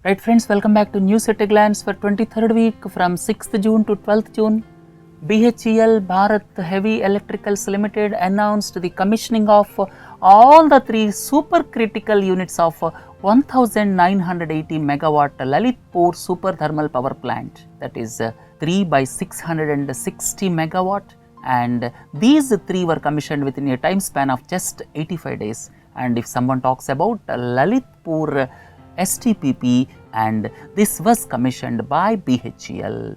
Right friends, welcome back to News at a Glance for 23rd week from 6th June to 12th June. BHEL Bharat Heavy Electricals Limited announced the commissioning of all the three supercritical units of 1980 megawatt Lalitpur super thermal power plant, that is 3 by 660 megawatt, and these three were commissioned within a time span of just 85 days. And if someone talks about Lalitpur STPP, and this was commissioned by BHEL.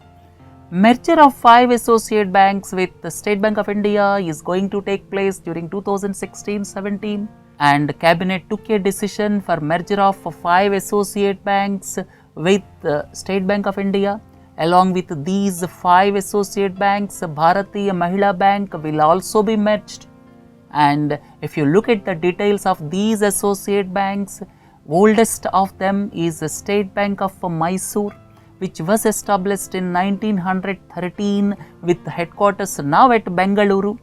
Merger of 5 associate banks with the State Bank of India is going to take place during 2016-17, and Cabinet took a decision for merger of 5 associate banks with the State Bank of India. Along with these 5 associate banks, Bharatiya Mahila Bank will also be merged. And if you look at the details of these associate banks, oldest of them is the State Bank of Mysore, which was established in 1913 with headquarters now at Bengaluru.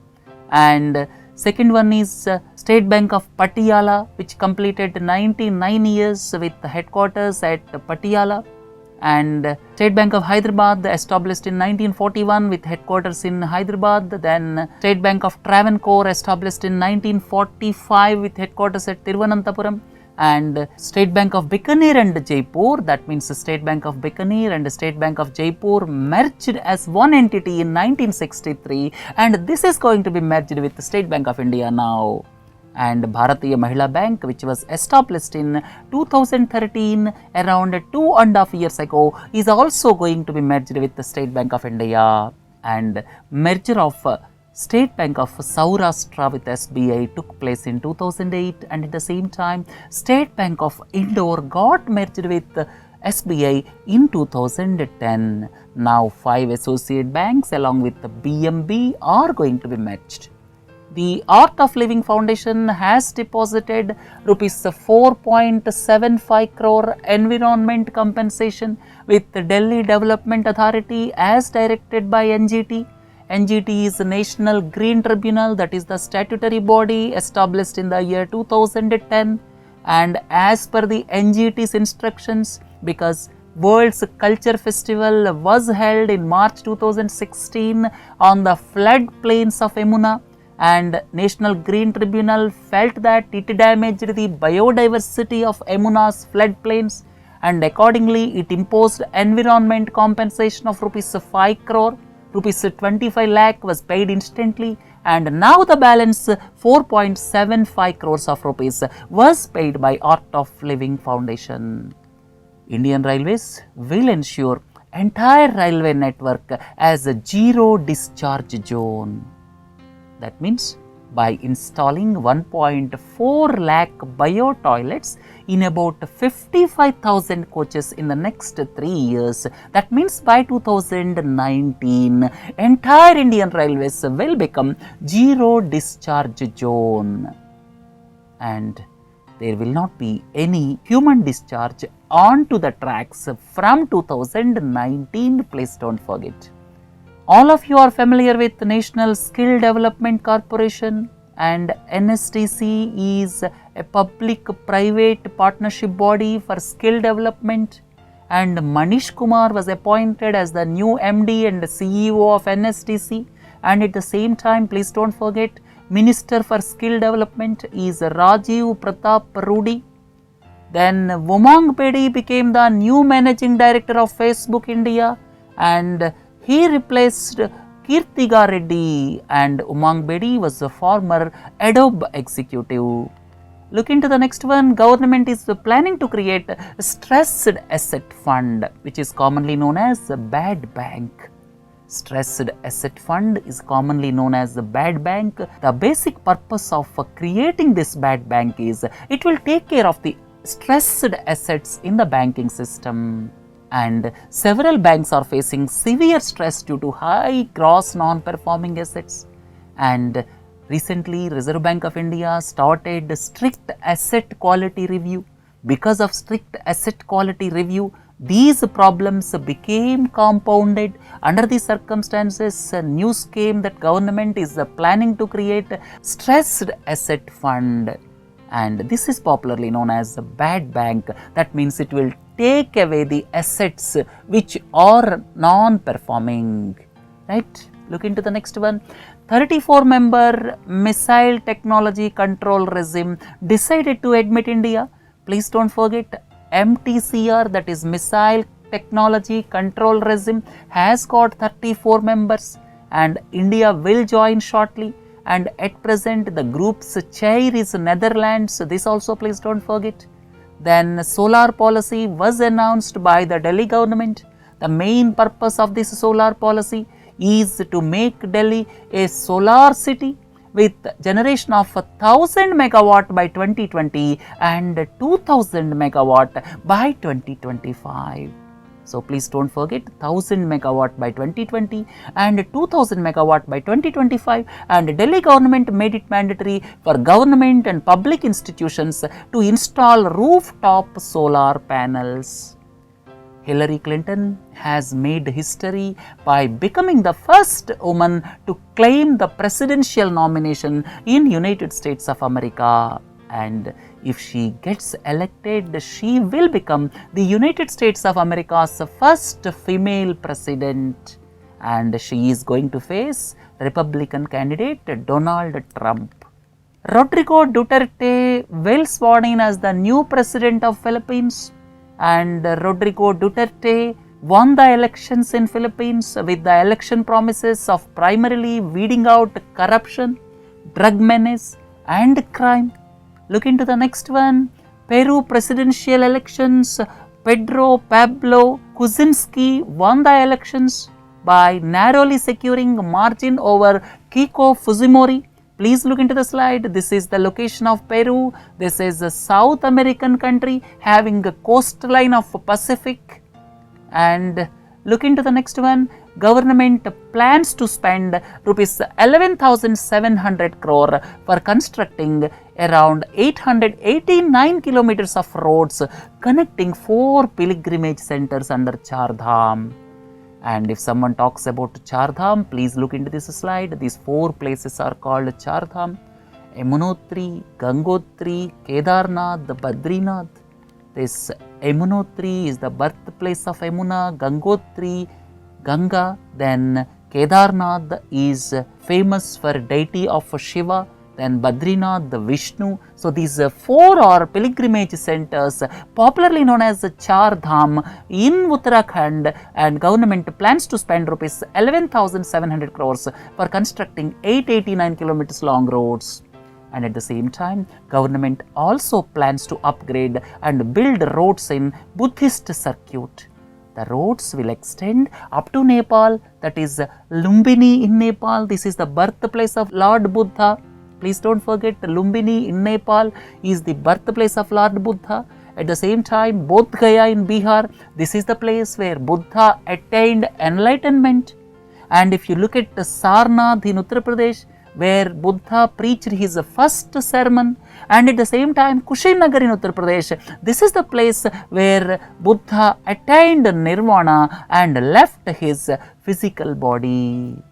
And second one is State Bank of Patiala, which completed 99 years with headquarters at Patiala. And State Bank of Hyderabad, established in 1941 with headquarters in Hyderabad. Then State Bank of Travancore, established in 1945 with headquarters at Thiruvananthapuram. And State Bank of Bikaner and Jaipur, that means the State Bank of Bikaner and the State Bank of Jaipur merged as one entity in 1963, and this is going to be merged with the State Bank of India now. And Bharatiya Mahila Bank, which was established in 2013, around 2.5 years ago, is also going to be merged with the State Bank of India. And merger of State Bank of Saurashtra with SBI took place in 2008, and at the same time State Bank of Indore got merged with SBI in 2010. Now 5 associate banks along with the BMB are going to be merged. The Art of Living Foundation has deposited rupees 4.75 crore environment compensation with the Delhi Development Authority as directed by NGT. NGT is the National Green Tribunal, that is the statutory body established in the year 2010, and as per the NGT's instructions, because World's Culture Festival was held in March 2016 on the flood plains of Yamuna, and National Green Tribunal felt that it damaged the biodiversity of Yamuna's flood plains, and accordingly it imposed environment compensation of rupees 5 crore. Rupees 25 lakh was paid instantly, and now the balance 4.75 crores of rupees was paid by Art of Living Foundation. Indian Railways will ensure entire railway network as a zero discharge zone. That means by installing 1.4 lakh bio toilets in about 55,000 coaches in the next 3 years. That means by 2019, entire Indian Railways will become zero discharge zone, and there will not be any human discharge onto the tracks from 2019. Please don't forget. All of you are familiar with the National Skill Development Corporation, and NSTC is a public-private partnership body for skill development, and Manish Kumar was appointed as the new MD and CEO of NSTC, and at the same time, please don't forget, Minister for Skill Development is Rajiv Pratap Rudi. Then Umang Bedi became the new Managing Director of Facebook India, and he replaced Kirtiga Reddy, and Umang Bedi was the former Adobe executive. Look into the next one. Government is planning to create a stressed asset fund, which is commonly known as a bad bank. Stressed asset fund is commonly known as the bad bank. The basic purpose of creating this bad bank is it will take care of the stressed assets in the banking system. And several banks are facing severe stress due to high gross non-performing assets. And recently, Reserve Bank of India started strict asset quality review. Because of strict asset quality review, these problems became compounded. Under these circumstances, news came that government is planning to create a stressed asset fund. And this is popularly known as a bad bank. That means it will take away the assets which are non-performing, right? Look into the next one. 34-member Missile Technology Control Regime decided to admit India. Please don't forget, MTCR, that is Missile Technology Control Regime, has got 34 members and India will join shortly, and at present the group's chair is Netherlands, so this also please don't forget. Then solar policy was announced by the Delhi government. The main purpose of this solar policy is to make Delhi a solar city with generation of 1000 megawatt by 2020 and 2000 megawatt by 2025. So please don't forget, 1000 megawatt by 2020 and 2000 megawatt by 2025, and Delhi government made it mandatory for government and public institutions to install rooftop solar panels. Hillary Clinton has made history by becoming the first woman to claim the presidential nomination in United States of America, and if she gets elected, she will become the United States of America's first female president, and she is going to face Republican candidate Donald Trump. Rodrigo Duterte will sworn in as the new president of Philippines, and Rodrigo Duterte won the elections in Philippines with the election promises of primarily weeding out corruption, drug menace and crime. Look into the next one. Peru presidential elections. Pedro Pablo Kuczynski won the elections by narrowly securing margin over Keiko Fujimori. Please look into the slide. This is the location of Peru. This is a South American country having a coastline of Pacific. And look into the next one. Government plans to spend rupees 11,700 crore for constructing around 889 kilometers of roads connecting 4 pilgrimage centers under Char Dham. And if someone talks about Char Dham, please look into this slide. These 4 places are called Char Dham: Yamunotri, Gangotri, Kedarnath, Badrinath. This Yamunotri is the birthplace of Yamuna, Gangotri, Ganga, then Kedarnath is famous for deity of Shiva, then Badrinath, the Vishnu. So these 4 are pilgrimage centers popularly known as Char Dham in Uttarakhand, and government plans to spend rupees 11,700 crores for constructing 889 kilometers long roads. And at the same time, government also plans to upgrade and build roads in Buddhist circuit. The roads will extend up to Nepal, that is Lumbini in Nepal. This is the birthplace of Lord Buddha. Please don't forget, Lumbini in Nepal is the birthplace of Lord Buddha. At the same time, Bodh Gaya in Bihar, this is the place where Buddha attained enlightenment. And if you look at Sarnath in Uttar Pradesh, where Buddha preached his first sermon, and at the same time Kushinagar in Uttar Pradesh, this is the place where Buddha attained nirvana and left his physical body,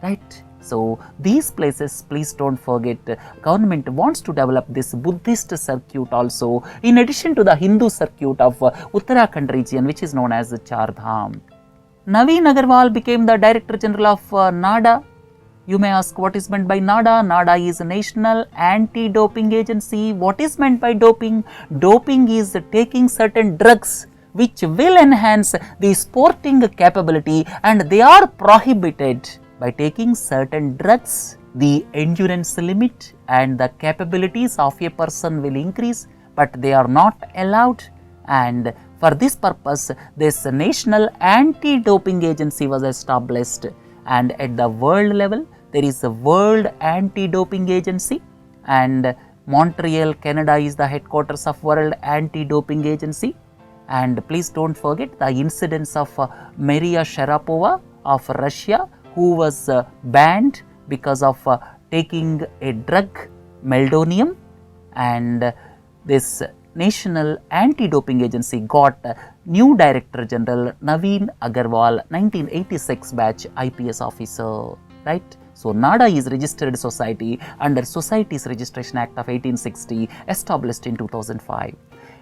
right? So these places, please don't forget, government wants to develop this Buddhist circuit also, in addition to the Hindu circuit of Uttarakhand region, which is known as Char Dham. Naveen Agarwal became the Director General of NADA. You may ask, what is meant by NADA? NADA is a National Anti-Doping Agency. What is meant by doping? Doping is taking certain drugs which will enhance the sporting capability, and they are prohibited. By taking certain drugs, the endurance limit and the capabilities of a person will increase, but they are not allowed. And for this purpose, this National Anti-Doping Agency was established. And at the world level, there is a World Anti-Doping Agency, and Montreal, Canada is the headquarters of World Anti-Doping Agency. And please don't forget the incidents of Maria Sharapova of Russia, who was banned because of taking a drug, meldonium, and this National Anti-Doping Agency got new Director General Naveen Agarwal, 1986 batch IPS officer, right? So NADA is registered society under Societies Registration Act of 1860, established in 2005.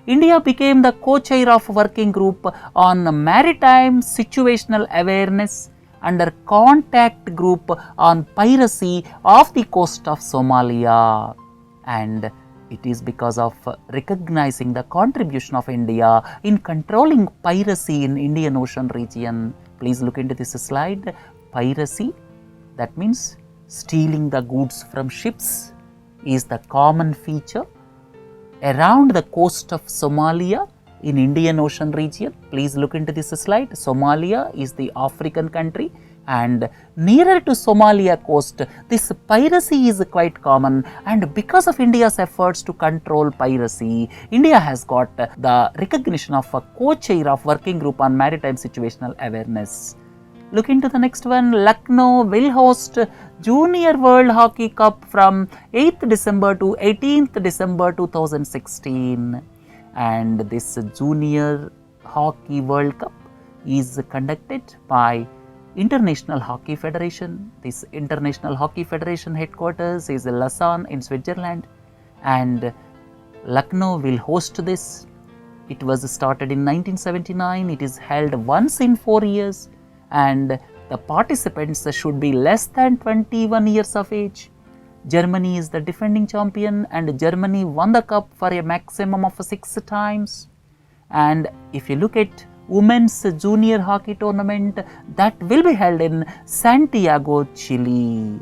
India became the co-chair of working group on maritime situational awareness under contact group on piracy off the coast of Somalia, and it is because of recognizing the contribution of India in controlling piracy in Indian Ocean region. Please look into this slide. Piracy, that means stealing the goods from ships, is the common feature around the coast of Somalia in Indian Ocean region. Please look into this slide. Somalia is the African country, and nearer to Somalia coast, this piracy is quite common, and because of India's efforts to control piracy, India has got the recognition of a co-chair of working group on maritime situational awareness. Look into the next one. Lucknow will host Junior World Hockey Cup from 8th December to 18th December 2016, and this Junior Hockey World Cup is conducted by International Hockey Federation. This International Hockey Federation headquarters is Lausanne in Switzerland, and Lucknow will host this. It was started in 1979. It is held once in 4 years, and the participants should be less than 21 years of age. Germany is the defending champion, and Germany won the cup for a maximum of 6 times. And if you look at women's junior hockey tournament, that will be held in Santiago, Chile,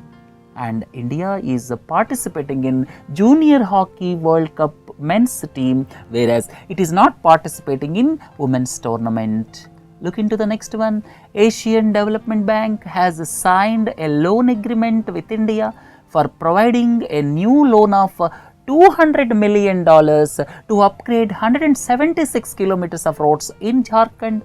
and India is participating in Junior Hockey World Cup men's team, whereas it is not participating in women's tournament. Look into the next one. Asian Development Bank has signed a loan agreement with India for providing a new loan of $200 million to upgrade 176 kilometers of roads in Jharkhand.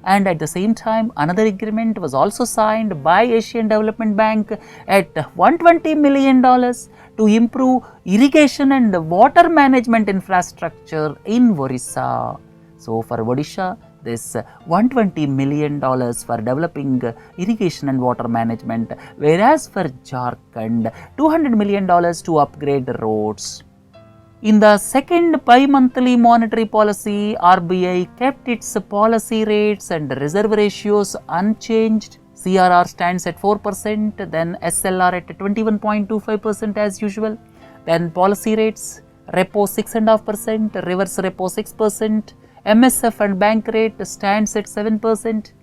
And at the same time, another agreement was also signed by Asian Development Bank at $120 million to improve irrigation and water management infrastructure in Orissa. So for Odisha, this $120 million for developing irrigation and water management, whereas for Jharkhand, $200 million to upgrade the roads. In the second bi-monthly monetary policy, RBI kept its policy rates and reserve ratios unchanged. CRR stands at 4%, then SLR at 21.25% as usual. Then policy rates, repo 6.5%, reverse repo 6%, MSF and bank rate stands at 7%.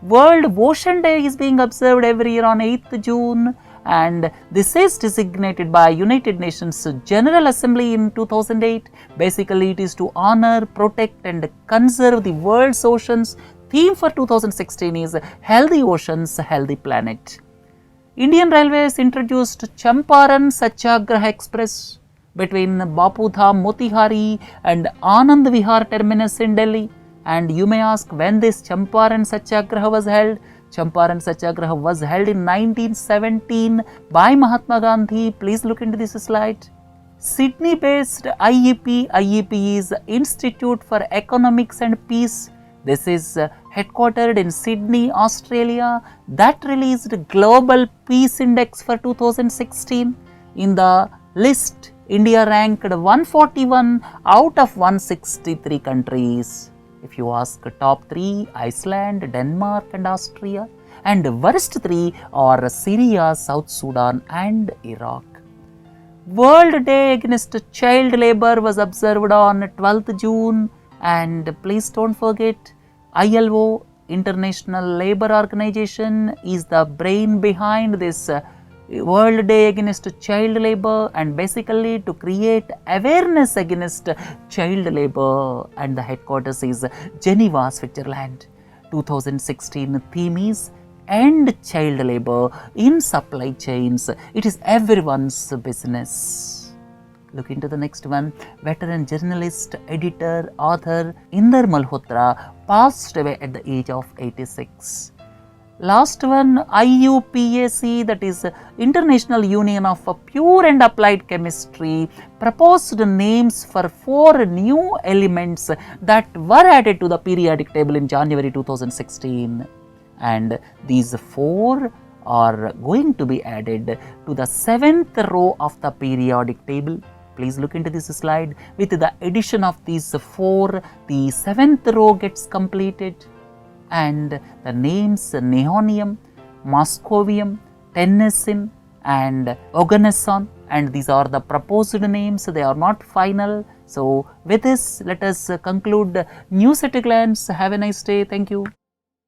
World Washin Day is being observed every year on 8th June, and this is designated by United Nations General Assembly in 2008. Basically, it is to honor, protect and conserve the world's oceans. Theme for 2016 is Healthy Oceans, Healthy Planet. Indian Railways introduced Champaran Satyagraha Express between Bapu Dham Motihari and Anand Vihar terminus in Delhi. And you may ask when this Champaran Satyagraha was held. Champaran Satyagraha was held in 1917 by Mahatma Gandhi. Please look into this slide. Sydney-based IEP is Institute for Economics and Peace. This is headquartered in Sydney, Australia. That released Global Peace Index for 2016. In the list, India ranked 141 out of 163 countries. If you ask top 3, Iceland, Denmark and Austria, and worst 3 are Syria, South Sudan and Iraq. World Day Against Child Labour was observed on 12th June, and please don't forget, ILO, International Labour Organization, is the brain behind this World Day Against Child Labour, and basically to create awareness against child labour, and the headquarters is Geneva, Switzerland. 2016 theme is End Child Labour in Supply Chains. It is everyone's business. Look into the next one. Veteran journalist, editor, author Inder Malhotra passed away at the age of 86. Last one, IUPAC, that is International Union of Pure and Applied Chemistry, proposed names for 4 new elements that were added to the periodic table in January 2016. And these 4 are going to be added to the 7th row of the periodic table. Please look into this slide. With the addition of these 4, the 7th row gets completed, and the names Nehonium, Moscovium, Tennesim and Oganesson, and these are the proposed names, they are not final. So with this, let us conclude news at a glance. Have a nice day. Thank you.